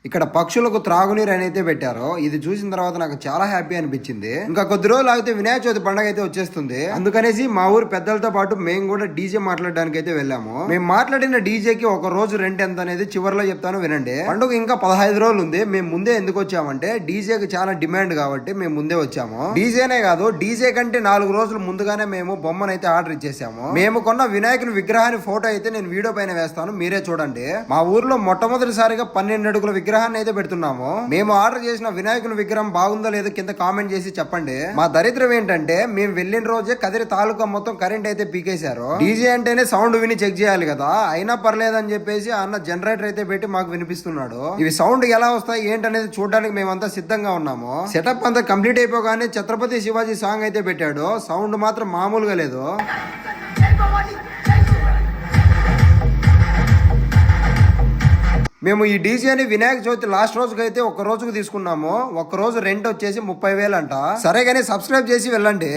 ఇక్కడ పక్షులకు త్రాగునీరు అని అయితే పెట్టారు. ఇది చూసిన తర్వాత నాకు చాలా హ్యాపీ అనిపించింది. ఇంకా కొద్ది రోజులు ఆగితే వినాయక చవితి పండుగ అయితే వచ్చేస్తుంది. అందుకనేసి మా ఊరు పెద్దలతో పాటు మేము కూడా డీజే మాట్లాడడానికి అయితే వెళ్ళాము. మేము మాట్లాడిన డీజేకి ఒక రోజు రెంట్ ఎంత అనేది చివరిలో చెప్తాను వినండి. పండుగ ఇంకా 15 రోజులు ఉంది. మేము ముందే ఎందుకు వచ్చామంటే డీజేకి చాలా డిమాండ్ కాబట్టి మేము ముందే వచ్చాము. డీజేనే కాదు, డీజే కంటే 4 రోజులు ముందుగానే మేము బొమ్మను అయితే ఆర్డర్ ఇచ్చేసాము. మేము కొన్న వినాయకుని విగ్రహాన్ని ఫోటో అయితే నేను వీడియో పైన వేస్తాను, మీరే చూడండి. మా ఊర్లో మొట్టమొదటిసారిగా 12 అడుగుల విగ్రహాన్ని అయితే పెడుతున్నాము. మేము ఆర్డర్ చేసిన వినాయకుని విగ్రహం బాగుందో లేదో కింద కామెంట్ చేసి చెప్పండి. మా దరిద్రం ఏంటంటే మేము వెళ్ళిన రోజే కదిరి తాలూకా మొత్తం కరెంట్ అయితే పీకేశారు. డీజే అంటేనే సౌండ్ విని చెక్ చేయాలి కదా, అయినా పర్లేదని చెప్పేసి అన్న జనరేటర్ అయితే పెట్టి మాకు వినిపిస్తున్నాడు. ఇవి సౌండ్ ఎలా వస్తాయి ఏంటనేది చూడడానికి మేమంతా సిద్ధంగా ఉన్నాము. సెటప్ అంతా కంప్లీట్ అయిపోగానే ఛత్రపతి శివాజీ సాంగ్ అయితే పెట్టాడు. సౌండ్ మాత్రం మామూలుగా లేదు. మేము ఈ డీజేని వినాయక చవితి లాస్ట్ రోజుకి అయితే ఒక రోజుకు తీసుకున్నాము. ఒక రోజు రెంట్ వచ్చేసి 30,000 అంట. సరే కానీ సబ్స్క్రైబ్ చేసి వెళ్ళండి.